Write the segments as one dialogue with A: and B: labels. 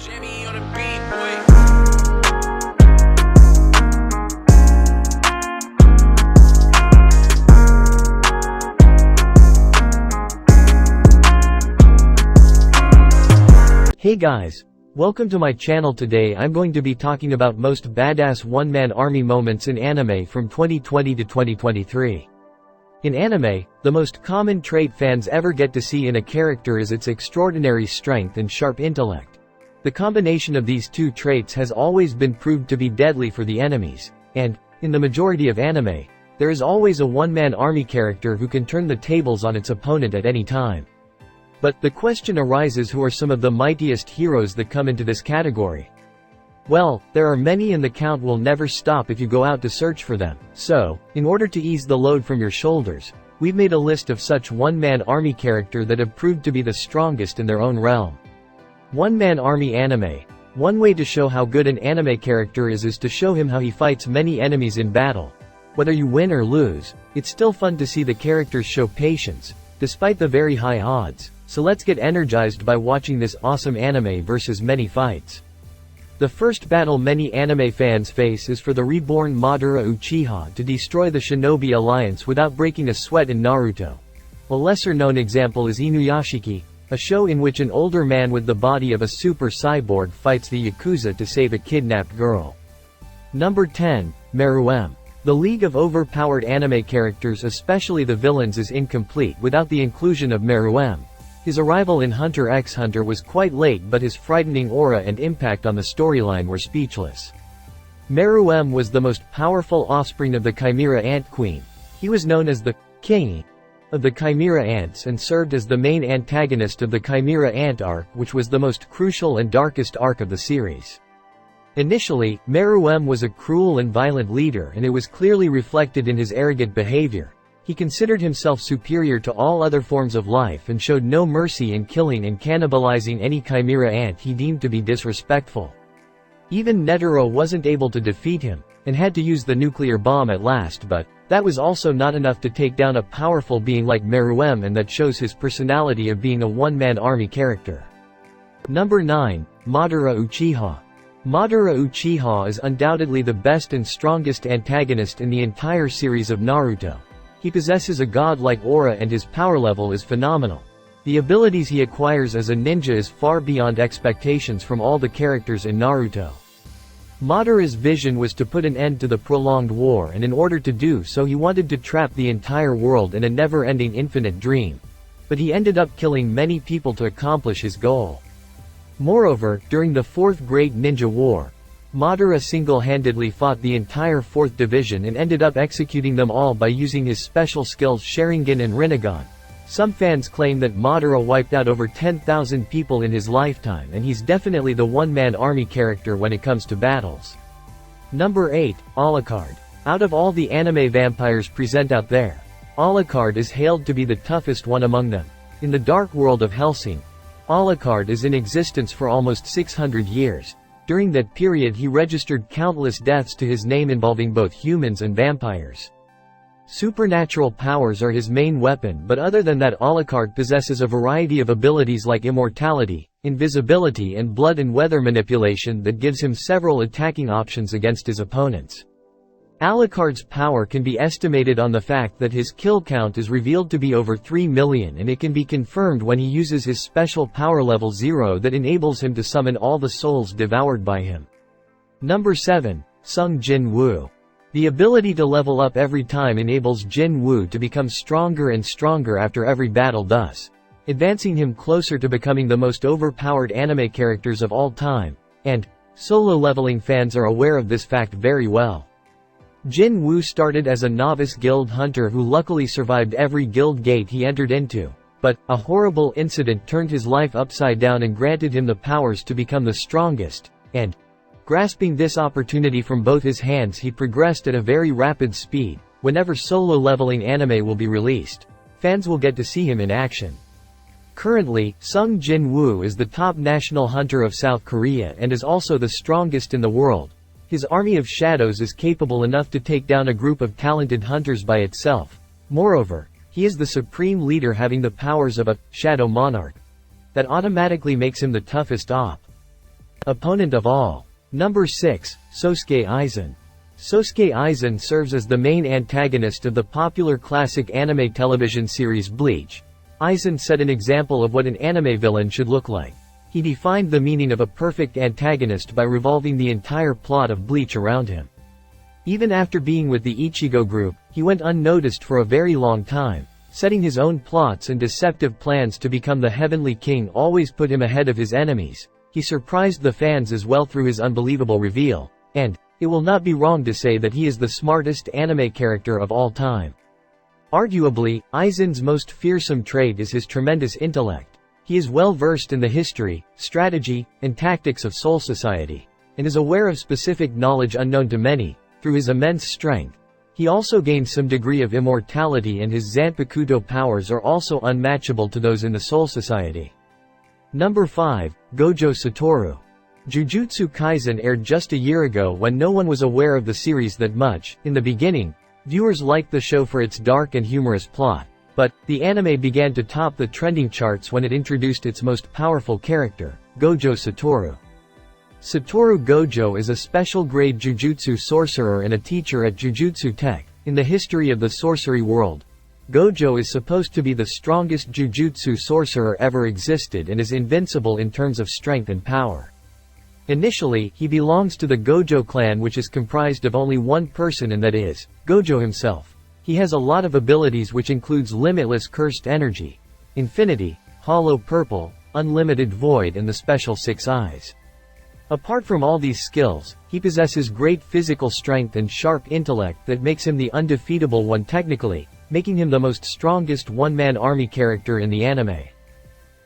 A: Jimmy on the beat, boy.
B: Hey guys, welcome to my channel. Today I'm going to be talking about most badass one-man army moments in anime from 2020 to 2023. In anime, the most common trait fans ever get to see in a character is its extraordinary strength and sharp intellect. The combination of these two traits has always been proved to be deadly for the enemies, and, in the majority of anime, there is always a one-man army character who can turn the tables on its opponent at any time. But the question arises, who are some of the mightiest heroes that come into this category? Well, there are many and the count will never stop if you go out to search for them. So, in order to ease the load from your shoulders, we've made a list of such one-man army character that have proved to be the strongest in their own realm. One-man army anime. One way to show how good an anime character is to show him how he fights many enemies in battle. Whether you win or lose, it's still fun to see the characters show patience, despite the very high odds. So let's get energized by watching this awesome anime versus many fights. The first battle many anime fans face is for the reborn Madara Uchiha to destroy the Shinobi Alliance without breaking a sweat in Naruto. A lesser-known example is Inuyashiki, a show in which an older man with the body of a super cyborg fights the Yakuza to save a kidnapped girl. Number 10. Meruem. The league of overpowered anime characters, especially the villains, is incomplete without the inclusion of Meruem. His arrival in Hunter x Hunter was quite late, but his frightening aura and impact on the storyline were speechless. Meruem was the most powerful offspring of the Chimera Ant Queen. He was known as the King of the Chimera Ants and served as the main antagonist of the Chimera Ant arc, which was the most crucial and darkest arc of the series. Initially, Meruem was a cruel and violent leader, and it was clearly reflected in his arrogant behavior. He considered himself superior to all other forms of life and showed no mercy in killing and cannibalizing any chimera ant he deemed to be disrespectful. Even Netero wasn't able to defeat him, and had to use the nuclear bomb at last, but that was also not enough to take down a powerful being like Meruem, and that shows his personality of being a one-man army character. Number 9. Madara Uchiha. Madara Uchiha is undoubtedly the best and strongest antagonist in the entire series of Naruto. He possesses a godlike aura and his power level is phenomenal. The abilities he acquires as a ninja is far beyond expectations from all the characters in Naruto. Madara's vision was to put an end to the prolonged war, and in order to do so he wanted to trap the entire world in a never-ending infinite dream. But he ended up killing many people to accomplish his goal. Moreover, during the Fourth Great Ninja War, Madara single-handedly fought the entire 4th Division and ended up executing them all by using his special skills Sharingan and Rinnegan. Some fans claim that Madara wiped out over 10,000 people in his lifetime, and he's definitely the one-man army character when it comes to battles. Number 8. Alucard. Out of all the anime vampires present out there, Alucard is hailed to be the toughest one among them. In the dark world of Hellsing, Alucard is in existence for almost 600 years. During that period he registered countless deaths to his name involving both humans and vampires. Supernatural powers are his main weapon, but other than that Alucard possesses a variety of abilities like immortality, invisibility and blood and weather manipulation that gives him several attacking options against his opponents. Alucard's power can be estimated on the fact that his kill count is revealed to be over 3 million, and it can be confirmed when he uses his special power level 0 that enables him to summon all the souls devoured by him. Number 7. Sung Jin Woo. The ability to level up every time enables Jin Woo to become stronger and stronger after every battle, thus advancing him closer to becoming the most overpowered anime characters of all time, and solo leveling fans are aware of this fact very well. Jin Woo started as a novice guild hunter who luckily survived every guild gate he entered into, but a horrible incident turned his life upside down and granted him the powers to become the strongest, and grasping this opportunity from both his hands he progressed at a very rapid speed. Whenever solo leveling anime will be released, fans will get to see him in action. Currently, Sung Jin Woo is the top national hunter of South Korea and is also the strongest in the world. His army of shadows is capable enough to take down a group of talented hunters by itself. Moreover, he is the supreme leader, having the powers of a shadow monarch. That automatically makes him the toughest op. Opponent of all. Number 6, Sosuke Aizen. Sosuke Aizen serves as the main antagonist of the popular classic anime television series Bleach. Aizen set an example of what an anime villain should look like. He defined the meaning of a perfect antagonist by revolving the entire plot of Bleach around him. Even after being with the Ichigo group, he went unnoticed for a very long time. Setting his own plots and deceptive plans to become the Heavenly King always put him ahead of his enemies. He surprised the fans as well through his unbelievable reveal. And it will not be wrong to say that he is the smartest anime character of all time. Arguably, Aizen's most fearsome trait is his tremendous intellect. He is well versed in the history, strategy, and tactics of Soul Society, and is aware of specific knowledge unknown to many. Through his immense strength, he also gains some degree of immortality, and his Zanpakuto powers are also unmatchable to those in the Soul Society. Number 5, Gojo Satoru. Jujutsu Kaisen aired just a year ago when no one was aware of the series that much. In the beginning, viewers liked the show for its dark and humorous plot, but the anime began to top the trending charts when it introduced its most powerful character, Gojo Satoru. Satoru Gojo is a special-grade jujutsu sorcerer and a teacher at Jujutsu Tech. In the history of the sorcery world, Gojo is supposed to be the strongest jujutsu sorcerer ever existed and is invincible in terms of strength and power. Initially, he belongs to the Gojo clan, which is comprised of only one person, and that is Gojo himself. He has a lot of abilities, which includes limitless cursed energy, infinity, hollow purple, unlimited void, and the special 6 eyes. Apart from all these skills, he possesses great physical strength and sharp intellect that makes him the undefeatable one technically, making him the most strongest one-man army character in the anime.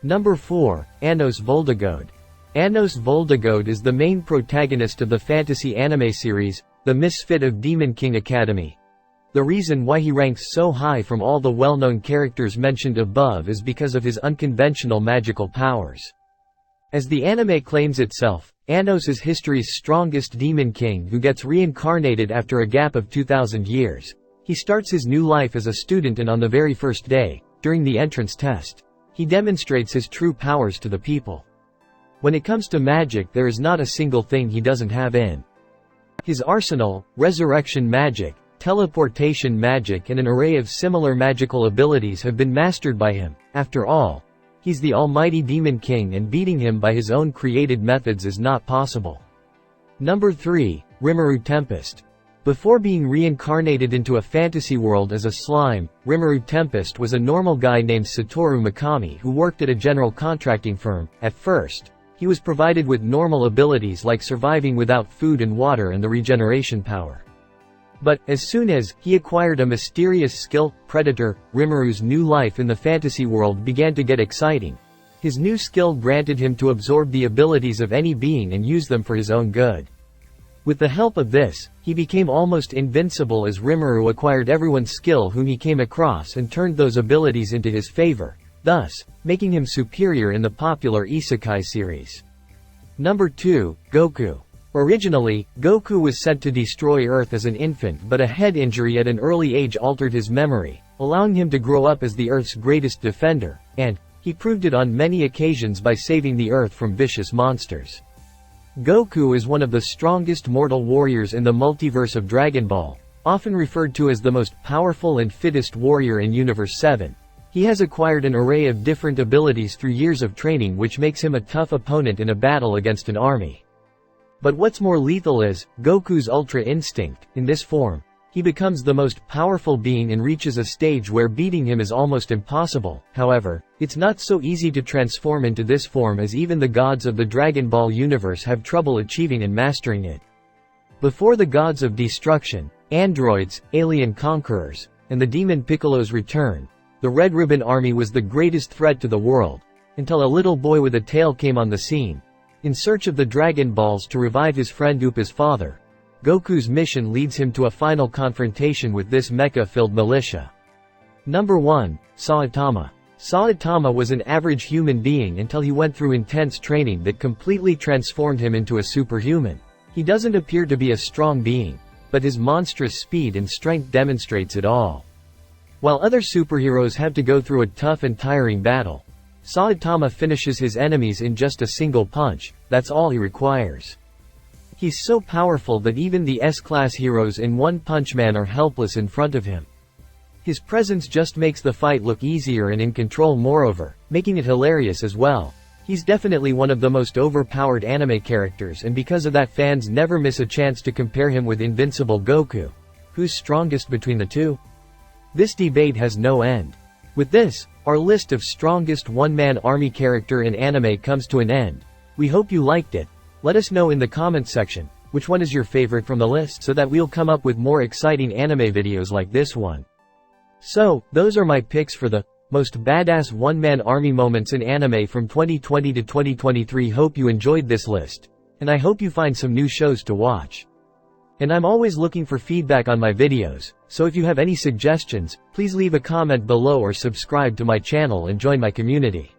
B: Number 4, Anos Voldigode. Anos Voldigode is the main protagonist of the fantasy anime series, The Misfit of Demon King Academy. The reason why he ranks so high from all the well-known characters mentioned above is because of his unconventional magical powers. As the anime claims itself, Anos is history's strongest demon king who gets reincarnated after a gap of 2,000 years. He starts his new life as a student, and on the very first day, during the entrance test, he demonstrates his true powers to the people. When it comes to magic, there is not a single thing he doesn't have in his arsenal. Resurrection magic, teleportation magic, and an array of similar magical abilities have been mastered by him. After all, he's the almighty Demon King, and beating him by his own created methods is not possible. Number 3, Rimuru Tempest. Before being reincarnated into a fantasy world as a slime, Rimuru Tempest was a normal guy named Satoru Mikami who worked at a general contracting firm. At first, he was provided with normal abilities like surviving without food and water and the regeneration power. But, as soon as he acquired a mysterious skill, Predator, Rimuru's new life in the fantasy world began to get exciting. His new skill granted him to absorb the abilities of any being and use them for his own good. With the help of this, he became almost invincible as Rimuru acquired everyone's skill whom he came across and turned those abilities into his favor, thus making him superior in the popular isekai series. Number 2, Goku. Originally, Goku was sent to destroy Earth as an infant, but a head injury at an early age altered his memory, allowing him to grow up as the Earth's greatest defender, and he proved it on many occasions by saving the Earth from vicious monsters. Goku is one of the strongest mortal warriors in the multiverse of Dragon Ball, often referred to as the most powerful and fittest warrior in Universe 7. He has acquired an array of different abilities through years of training, which makes him a tough opponent in a battle against an army. But what's more lethal is Goku's Ultra Instinct. In this form, he becomes the most powerful being and reaches a stage where beating him is almost impossible. However, it's not so easy to transform into this form, as even the gods of the Dragon Ball universe have trouble achieving and mastering it. Before the gods of destruction, androids, alien conquerors, and the demon Piccolo's return, the Red Ribbon Army was the greatest threat to the world, until a little boy with a tail came on the scene. In search of the Dragon Balls to revive his friend Upa's father, Goku's mission leads him to a final confrontation with this mecha-filled militia. Number 1, Saitama. Saitama was an average human being until he went through intense training that completely transformed him into a superhuman. He doesn't appear to be a strong being, but his monstrous speed and strength demonstrates it all. While other superheroes have to go through a tough and tiring battle, Saitama finishes his enemies in just a single punch, that's all he requires. He's so powerful that even the S-class heroes in One Punch Man are helpless in front of him. His presence just makes the fight look easier and in control moreover, making it hilarious as well. He's definitely one of the most overpowered anime characters, and because of that fans never miss a chance to compare him with Invincible Goku. Who's strongest between the two? This debate has no end. With this, our list of strongest one-man army character in anime comes to an end. We hope you liked it. Let us know in the comments section, which one is your favorite from the list so that we'll come up with more exciting anime videos like this one. So, those are my picks for the most badass one-man army moments in anime from 2020 to 2023. Hope you enjoyed this list. And I hope you find some new shows to watch. And I'm always looking for feedback on my videos, so if you have any suggestions, please leave a comment below or subscribe to my channel and join my community.